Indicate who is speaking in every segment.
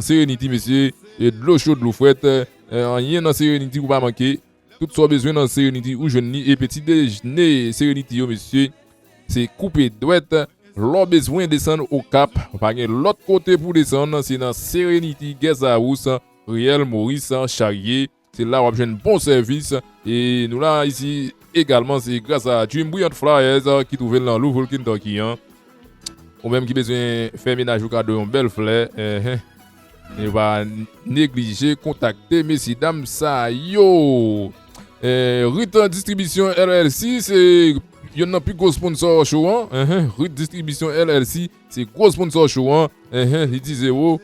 Speaker 1: Sérénité, monsieur, et de l'eau chaude, de l'eau fouette, rien dans Sérénité ou pas manquer. Tout ce besoin dans Sérénité ou jeune et petit déjeuner Sérénité, monsieur, c'est couper douette. L'on besoin de descendre au Cap, pas l'autre côté pour descendre, c'est dans Sérénité, Guest-House, Riel, Maurice, Charrier. C'est là où on a un bon service. Et nous là, ici, également, c'est grâce à Dream Brilliant Flyers qui trouve dans Louisville, Kentucky. Ou même qui besoin de faire ménage au cas de belle fleur. Ne va négliger, contacter, messieurs, dames, ça, yo. Rite Distribution LLC, c'est. Il y a un plus gros sponsor show. Rite Distribution LLC, c'est gros sponsor show. Il dit 0.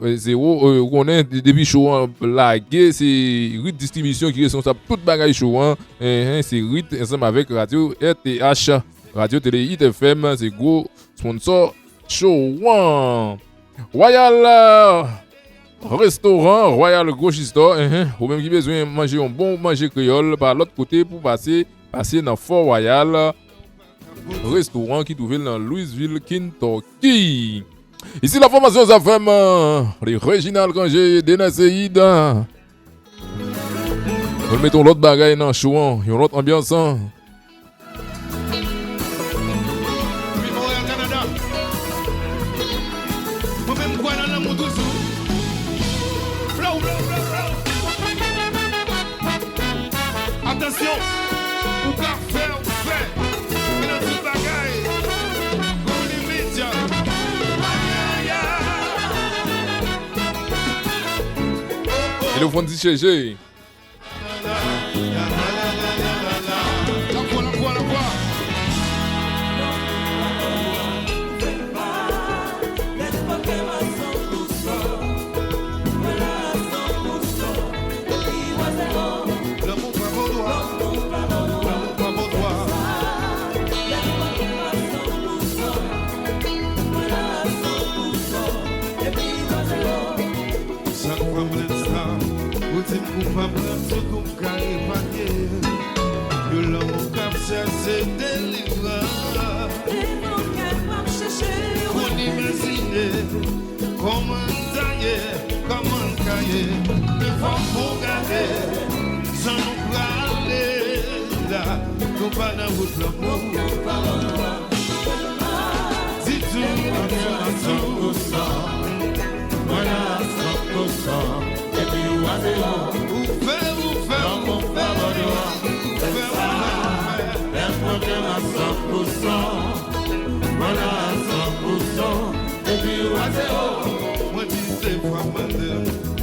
Speaker 1: 0. On est depuis show lagué, c'est Rite Distribution qui est responsable de toute bagaille show. C'est Rite ensemble avec Radio RTH, Radio Télé Hit FM, c'est gros sponsor show. Royal Restaurant, Royal Grocery Store, ou même qui besoin de manger un bon manger créole par l'autre côté pour passer dans Fort Royal Restaurant qui trouve dans Louisville, Kentucky. Ici la formation ZAFM, les Réginal Granger, Denasseïd. Nous mettons l'autre bagaille dans le show, une autre ambiance.
Speaker 2: Attention, ou qu'a faire, et dans tout bagaille, comme les médias.
Speaker 1: Et le fond dit GG.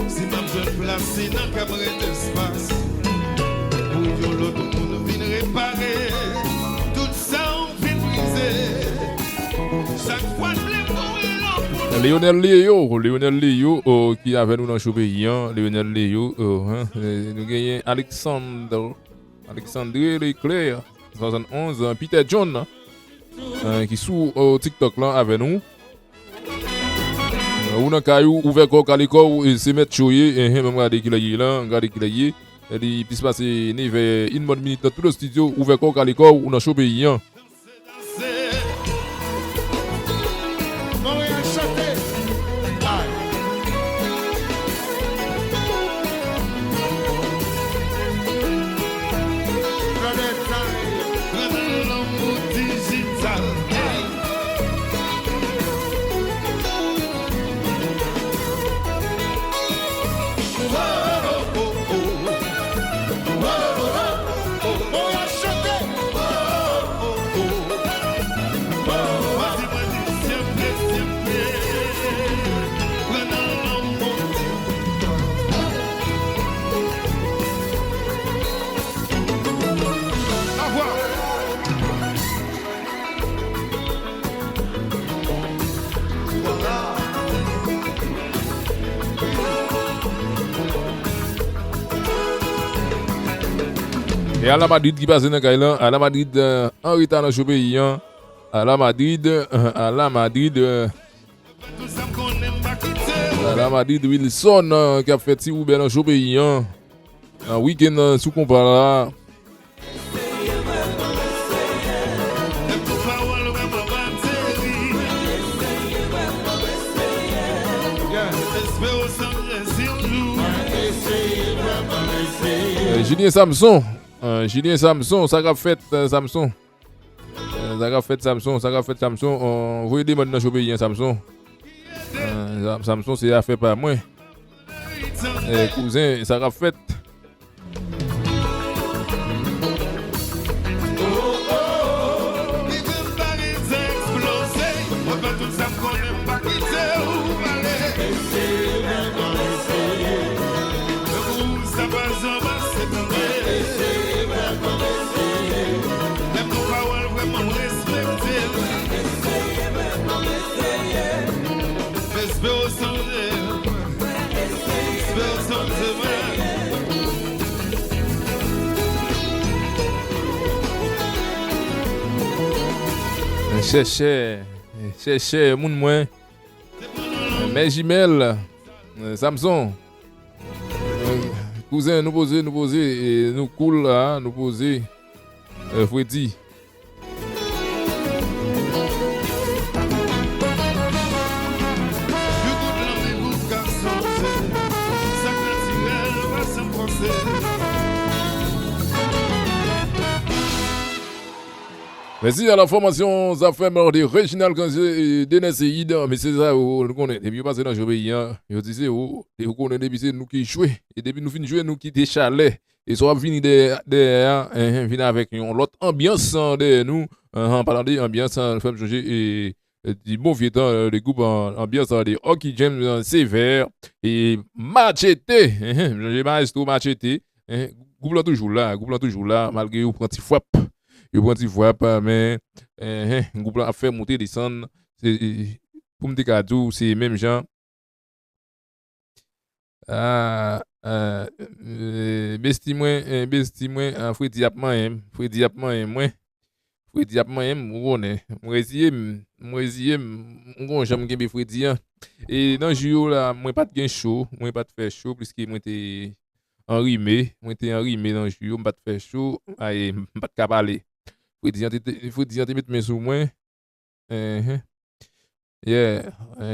Speaker 2: Si ma jeune placée dans le cabaret d'espace, pour que l'autre monde vienne réparer, tout ça on fait briser. Chaque fois
Speaker 1: Lionel Léo, qui est avec nous dans le show pays, Lionel Léo, nous gagnons Alexandre Leclerc, 71, Peter John, qui est sous TikTok là avec nous. Ou dans caillou ouvert corps à l'école et se mettre chouiller et même regarder qu'il est là, regarder qu'il est il peut se passer vers une bonne minute dans tout le studio ouvert corps à l'école ou dans show pays. Et à la Madrid qui passe dans le à la Madrid en retard dans le pays, à la Madrid, Wilson qui a fait si ou bien dans le pays, un week-end sous compara. Julien Samson. Julien Samson, ça a fait Samson. Ça a fait Samson, ça a fait Samson. Vous voyez des modes dans le pays, Samson. Samson, c'est affaire pas moi. Cousin, ça a fait. Cherchez, moun moins. Mais Jimel, Samson, cousin, nous poser, et nous cool là, nous poser, Freddy. Merci à la formation Zafem de Réginal Kanzé de Nesseïd, mais c'est ça, nous connaissons. Depuis passer dans le pays, nous disons, nous connaissons depuis nous qui jouons, et depuis nous finissons jouer, nous qui des chalets, et soit venir venir avec une autre ambiance de nous, en parlant d'ambiance, nous faisons changer et du bon vieux temps, les groupes ambiance de Hockey James Sévère et Machete, j'ai Maestro Machete, groupe toujours là, malgré au petit frappe. Je prends une fois mais groupe a fait monter descendre pour me dire c'est même gens besti moi Freddy Apman moi on essayer on jamais gagner Freddy et dans jour là moi pas de gain chaud moi pas de faire chaud puisque moi était enrimé dans jour pas de faire chaud et pas de parler. Il faut dire mettre mes sous moi. Yeah,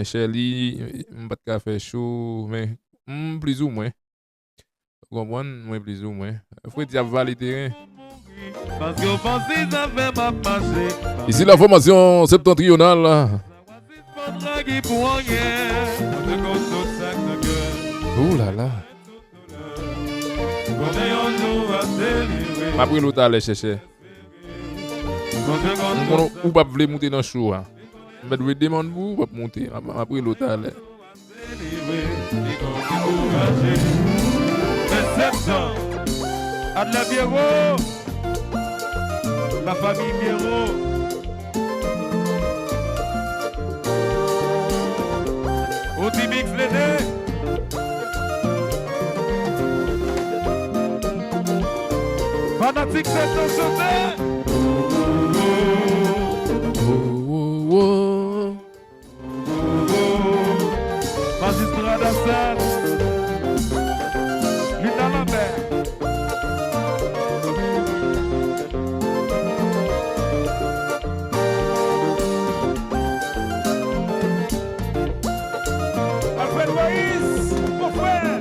Speaker 1: Shelly, pas de café chaud, mais plus ou moins. Vous comprenez, moi plus ou moins. Il faut dire valider. Ici la formation septentrionale. Oh là là. Ma pris l'autre à aller chercher. Ou pas voulez monter dans le show. Mais vous demandez vous pas monter. Après l'autre à l'air.
Speaker 3: Adla Biero, la famille Biero. Otimix Léné. Fanatique c'est Magistrat d'Assad, Lina Lambert. Alfred Moïse, mon frère.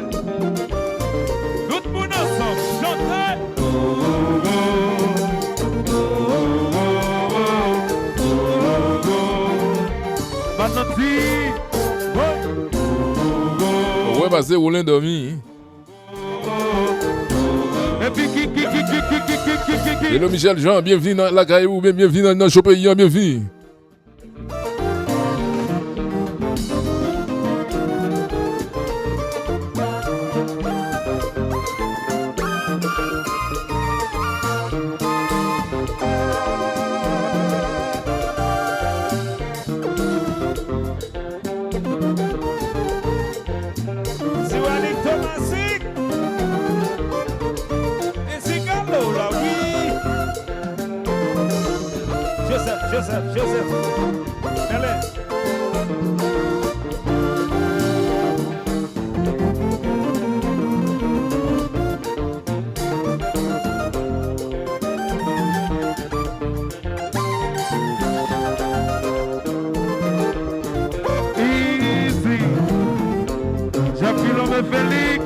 Speaker 3: Tout le monde ensemble, chantez.
Speaker 1: Ouais, bah c'est Roland dormi. Hello Michel Jean, bienvenue dans la Caillou, bienvenue dans le Chopin, bienvenue.
Speaker 3: Joseph, allez. Easy. Joseph Félix,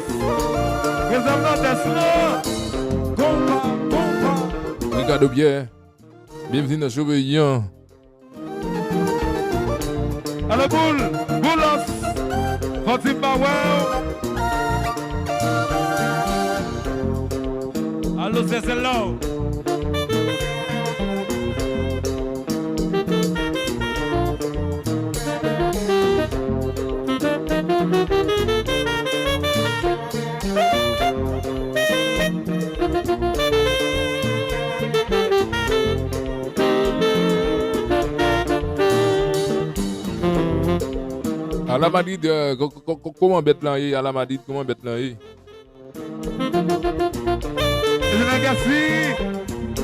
Speaker 3: président Tesla, compa.
Speaker 1: Ricardo Pierre, bienvenue dans Chauveillant.
Speaker 3: À la boule, Boulos, Fatima Bauer. Allô, c'est là.
Speaker 1: À la Madrid, comment bête là à la Madrid, comment bête là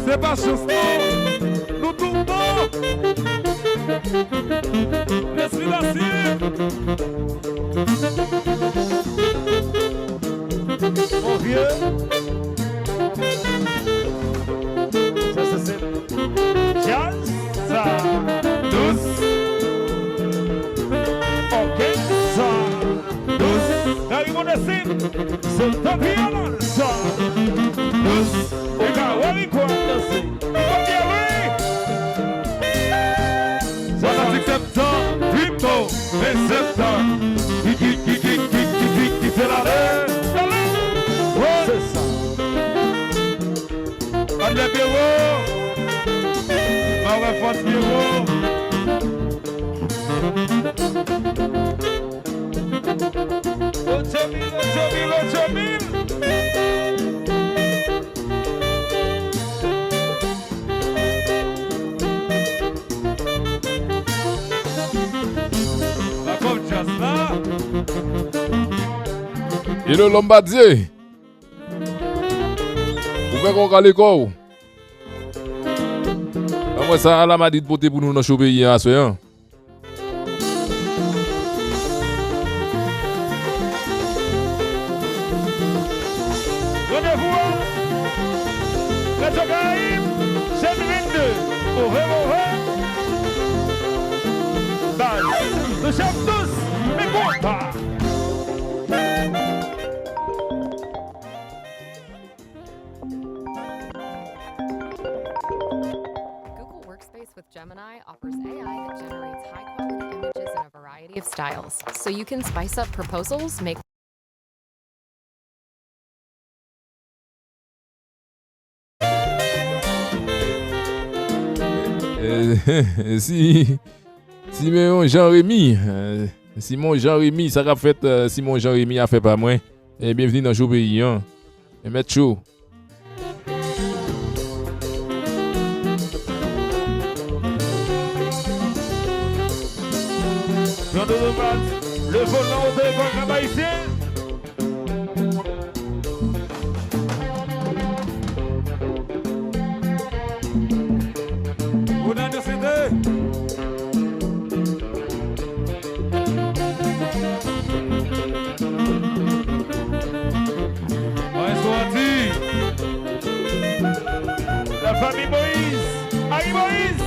Speaker 3: C'est pas chose, nous tournons. L'esprit d'acier. Mon vieux. Ça, c'est jazz. Ça. Douce. Ok. Ça. Douce. Là, ils vont descendre. C'est le tapis ça. Douce. Regarde, on y croit danser. Ok, oui. Ça, c'est septembre. Crypto. Et septembre. Qui fait la l'air. C'est ça. Allez, bureau. On va faire bureau.
Speaker 1: Et le Lombardier. Vous faites qu'on cale quoi? Après ça, la m'a dit de porter pour nous dans le pays à ce.
Speaker 3: Rendez-vous. Les Jogaïm, c'est 22. Au revoir. Nous sommes tous, mais quoi?
Speaker 4: Google Workspace with Gemini offers AI that generates high-quality images in a variety of styles, so you can spice up proposals, make
Speaker 1: Simon Jean-Rémy, Simon Jean-Rémy, ça a fait Simon Jean-Rémy a fait pas moi. Et bienvenue dans Joe Pays. Et mettre chaud.
Speaker 3: Le volant au téléphone haïtien. On a décidé. La famille Moïse. Aïe Moïse.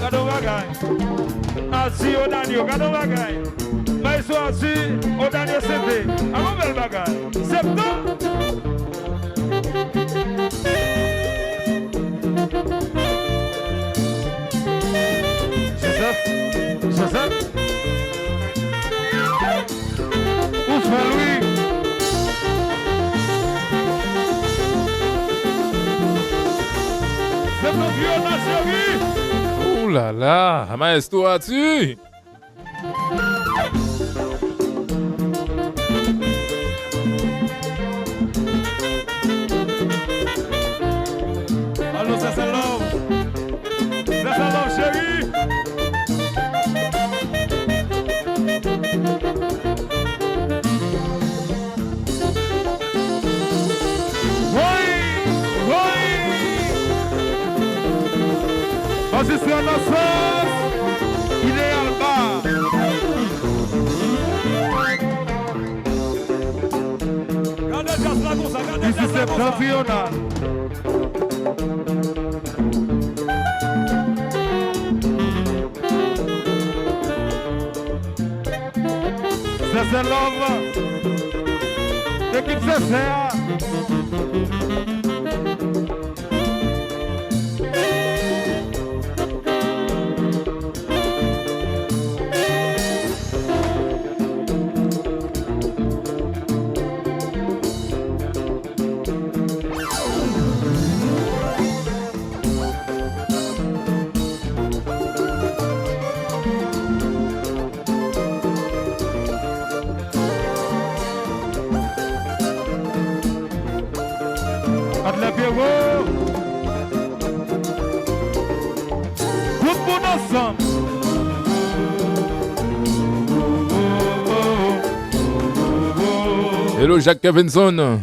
Speaker 3: Gado bagay. Asi Odanio, gado bagay. Mais so asi Odanio c'était. Un bel bagay. Septembre. Joseph. Ousmane Louis. C'est mon vieux nation.
Speaker 1: Ouh là là, maestro as-tu?
Speaker 3: Allô, ça c'est l'homme. Ça c'est l'homme, chérie. Vas-y, c'est un sens. Idéal bas. Regardez, Jasper, comme ça, regardez. Ici septentrional. C'est love. L'équipe CCA. Adla Pierrot. Tout le monde ensemble.
Speaker 1: Hello Jacques Kevinson.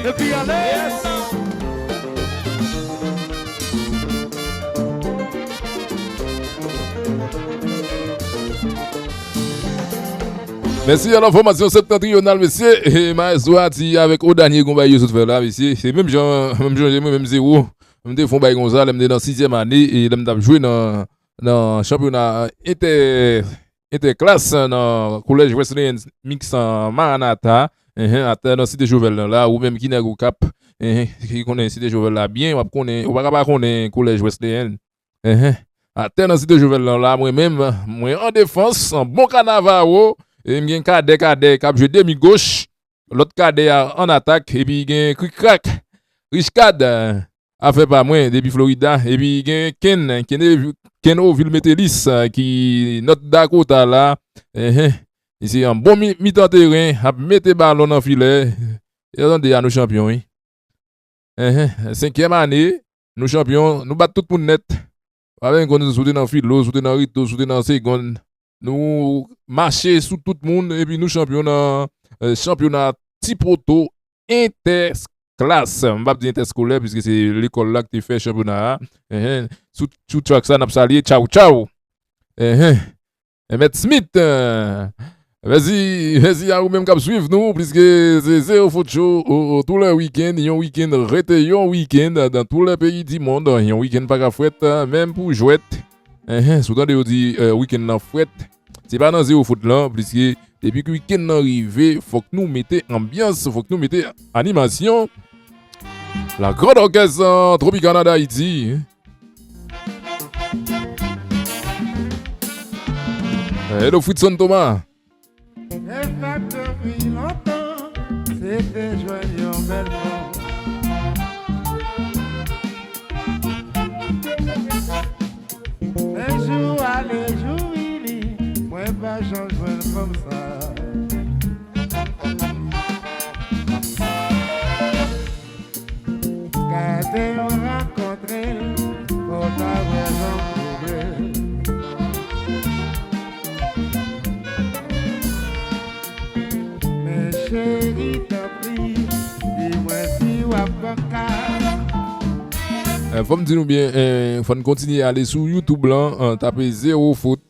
Speaker 3: Et puis allez.
Speaker 1: Merci à l'information septentrionale, monsieur. Et Maestro a dit avec au dernier combat, il fait là, monsieur. C'est même genre, même zéro. Même des fonds comme ça, même dans 6e année, et même d'ab joué dans championnat interclasse dans le collège Wesleyan Mix en Maranatha. À dans Cité Jovel là, ou même qui n'est au Cap. Qui connaît Cité Jovel là bien, on va pas connaître collège Wesleyan. À dans Cité Jovel là, moi-même, moi en défense, en bon carnaval. Et il y a un cadet qui a joué demi-gauche, l'autre cadet en attaque, et puis il y a un cric-crac, Richcad a fait pas moins depuis Florida, et puis il y a Ken Oville Metelis qui notre Dakota là, ici un bon mi-temps terrain, a mettre ballon dans le filet, et attendez à nos champions. 5e année, nos champions, nous battons tout le monde net, avec nous soutenons dans le filo, soutenons dans le rito, soutenons dans la seconde. Nous marcher sous tout le monde et puis nous championnat Tipoto interclasse. On va dire interscolaire puisque c'est l'école là qui fait championnat. Sous track ça n'a pas sali. Ciao ciao. Maître Smith. Vas-y à vous même qui suivre nous puisque c'est Zéro Foot Show tous les week-ends, un week-end arrêté, un week-end dans tous les pays du monde, un week-end pas qu'à fouette même pour jouer. Soudain de dit week-end en fouette, c'est pas dans Zéro Foot là, puisque depuis que le week-end est arrivé, faut que nous mettions ambiance, faut que nous mettions animation. La grande orchestre Tropicana d'Haïti. Hello Fritson Thomas.
Speaker 5: Depuis longtemps, c'était joyeux bellement. Les jours à les jours, moi pas changer comme ça. Quand on rencontré, pour ta raison trouver. Mes chéris t'en prie, dis-moi si ou à
Speaker 1: Faut me dire bien, faut continuer à aller sur YouTube là, taper Zéro Foot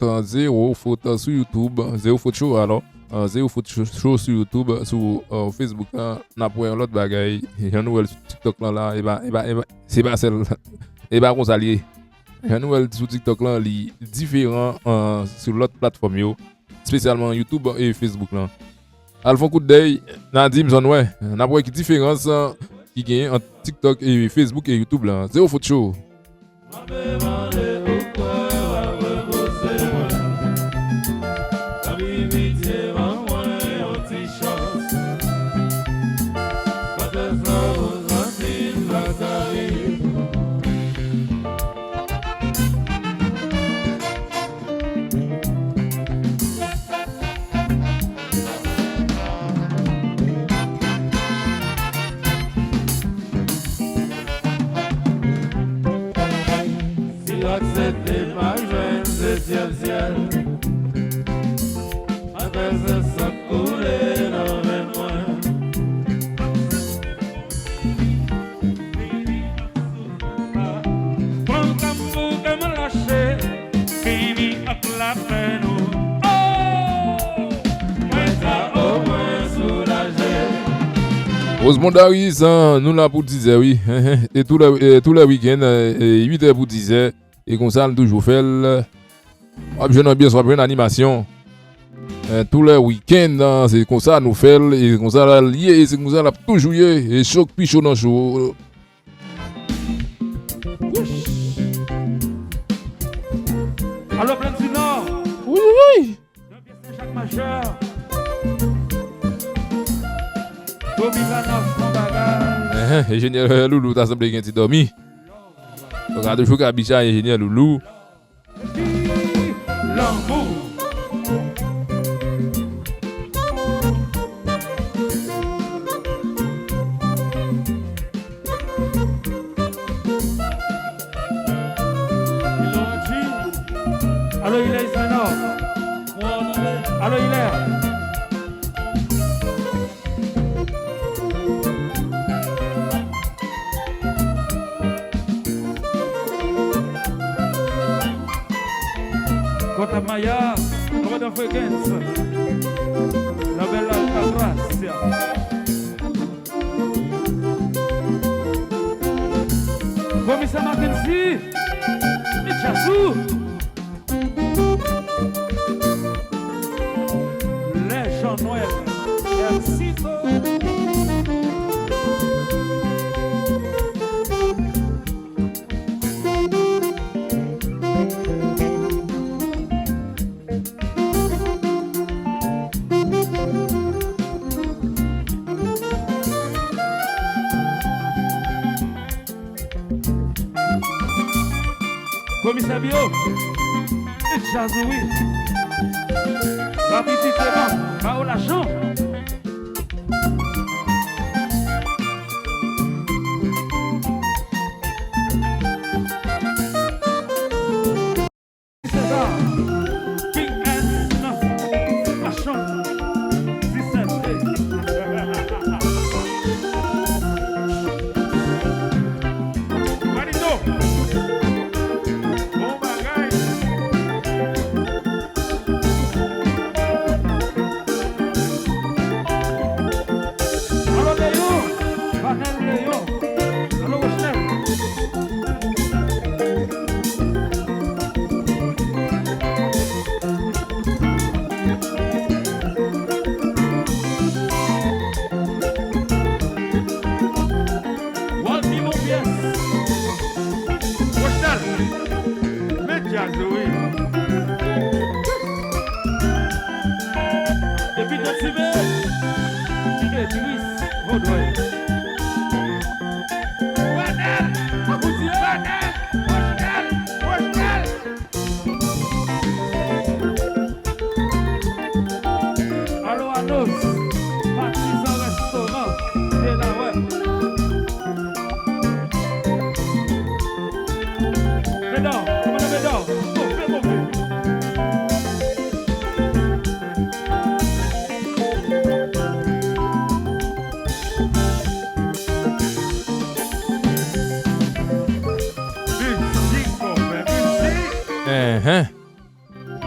Speaker 1: sur YouTube, Zéro Foot Show alors, Zéro Foot Show sur YouTube, sur Facebook là, n'a pas l'autre bagaille, il y a une nouvelle sur TikTok là, c'est pas celle, et bah on s'allie, il y a une nouvelle sur TikTok là, li différent sur l'autre plateforme yo, spécialement YouTube et Facebook là. Alphon coup d'œil, Nadim Zon ouais, n'a pas une différence qui gagne entre TikTok et Facebook et YouTube là. Zéro Foot Show.
Speaker 3: faisait ça couler dans mes mains. Prends ta peau comme lâché, fini avec la peine.
Speaker 1: Rosemont Daris, nous là pour 10h, oui. Et tous les week-ends, 8h pour 10h. Et comme ça, on toujours fait le. Je n'ai bien sûr une animation. Tous les week-ends, c'est comme ça, nous fait. Et comme ça, lié, c'est comme ça, là, toujours lié. Et choc, puis chaud dans chaud.
Speaker 3: Alors, plein du Nord.
Speaker 1: Oui, oui.
Speaker 3: Jacques Majeur.
Speaker 1: Ingénieur Loulou, t'as semblé qu'il a dormi. Regarde, je suis à ingénieur Loulou.
Speaker 3: L'amour. Alors il est Ismaël. Alors il est. Kota Maya, Kota Frequenza, la bella Alcatrazia. Commissaire Mackenzie, et Chassou. Les Jean-Noël, Ercito. Commissaire Bio, et Chazoui, rapidement, Mao Lachon. César, King and Lachon, 17. Marino.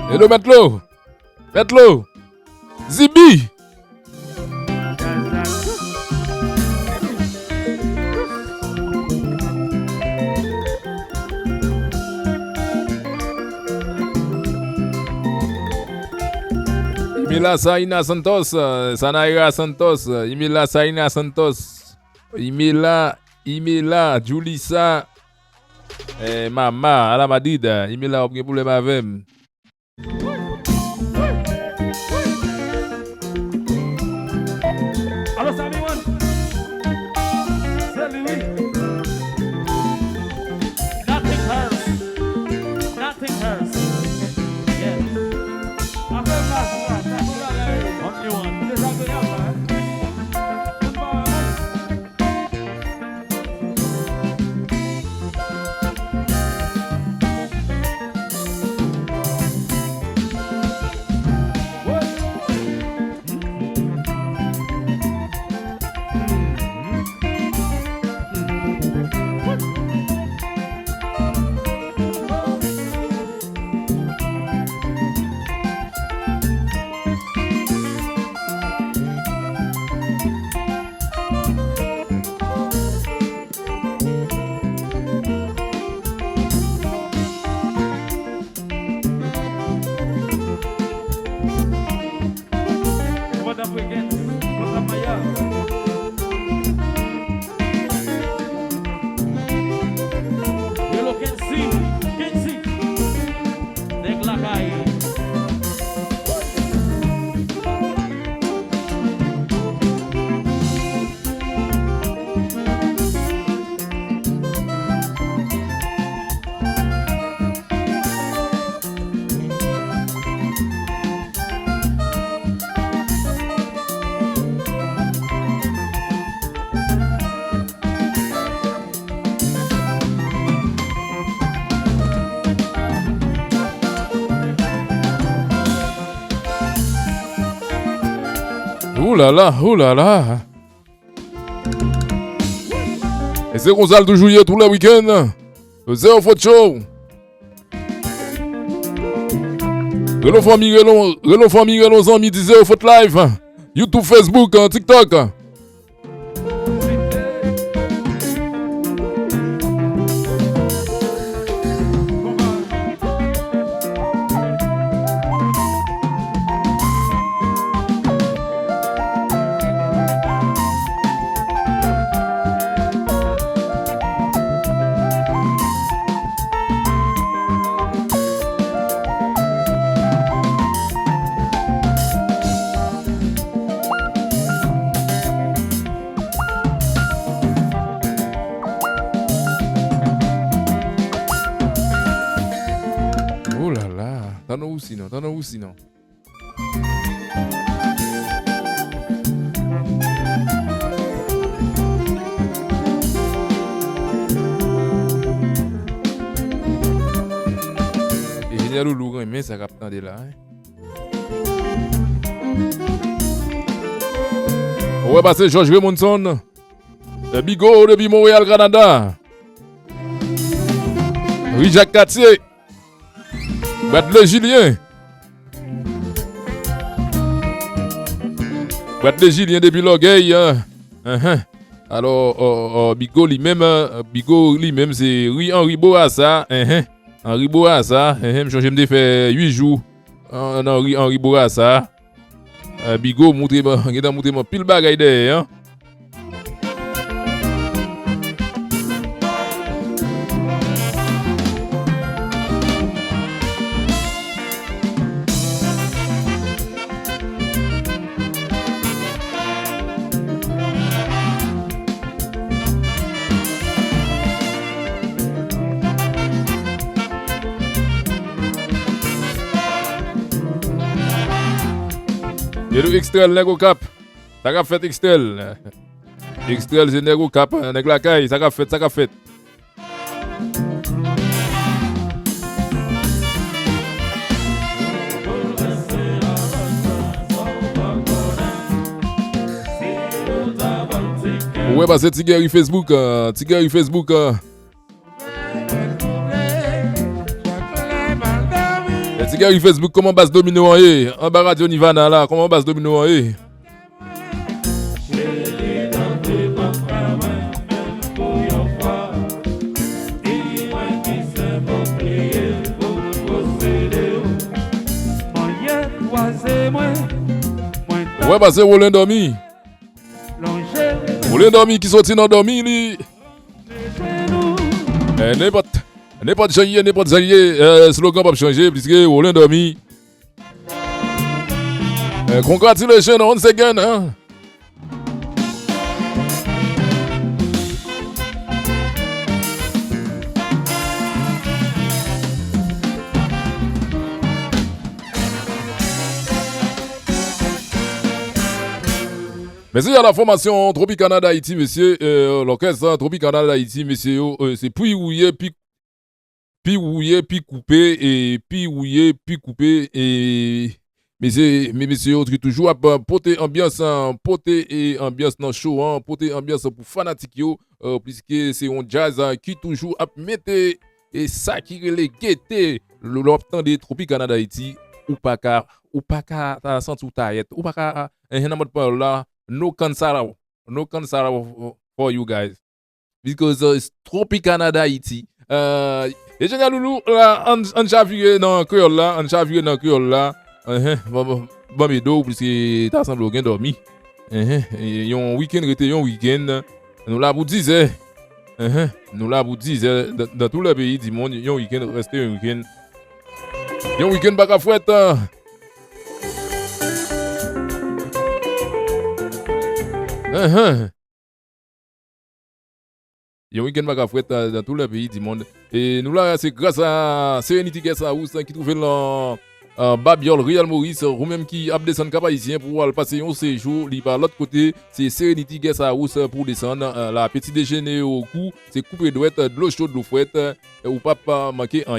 Speaker 1: Hello, Matlo. Matlo. Zibi. Imila Saina Santos, Sanaira Santos, Imila Saina Santos, Imila Julissa, Mama, à la Madida, Imila a pour le Mavem.
Speaker 3: Alors, ça me c'est lui. Nothing hurts. Nothing hurts. Yeah. Only one.
Speaker 1: Ouh là là, ouh là là. Et c'est qu'on s'ale toujours hier tous les week-ends. Zéro faute show. Relon famille, relon amis, Zéro faute live. YouTube, Facebook, TikTok. T'en as où sinon? Et génial ou lourd, mais ça capte de là. Ouais, bah c'est George Raymondson. Bigo depuis Montréal, Canada. Oui, Jacques Cartier. Battle Julien. Battle Julien depuis Longueuil. Alors, Bigo lui-même, c'est Henri Bourassa. Henri Bourassa. Je me fait 8 jours. Henri Bourassa. Bigo, montrez moi pile bagaille derrière. Et le Extrel, Nego Cap. Ça a fait Extrel. Extrel, c'est Nego Cap. Nèg la caille, ça a fait, ça a fait. Ouais, bah c'est Tigari Facebook. Tigari Facebook. Tigari Facebook, comment basse domino en E? En bas Radio Nivana là, comment basse domino en E? Ouais, bah c'est Roland Dormi. Roland Dormi qui sortit dans Dormi, lui. N'importe changer, slogan pas changer, puisque Roland Dormi. Congratulations once again, hein. Merci à la formation Tropicana d'Haïti, monsieur. L'orchestre Tropicana d'Haïti, monsieur. C'est puis ouillé, puis coupé, et puis ouillé, puis coupé. Et mais monsieur, toujours à porter ambiance, porter ambiance dans le show, porter ambiance pour fanatiques, puisque c'est un jazz qui toujours à mettre et ça qui les gaieté l'obtention des Tropicana d'Haïti, ou pas qu'à sentir ta tête, ou pas qu'à là. No cancel for you guys because it's Tropicana d'Haïti. Et génial loulou là on chavire dans créole là, bon médo puisque t'as semblé bien dormi. Yon week-end rete yon week-end nous là pour 10 heures. Nous là pour 10 heures dans tout le pays du monde, yon week-end reste un week-end. Yon week-end pas fouette. Il y a un week-end dans tout le pays du monde. Et nous là, c'est grâce à Serenity Guest House qui trouve dans Babiol, Real Maurice, ou même qui a descendu cap haïtien pour passer un séjour. Par l'autre côté, c'est Serenity Guest House pour descendre. La petit déjeuner au cou, c'est coupé douette, de l'eau chaude, de l'eau fouette, ou pas manquer en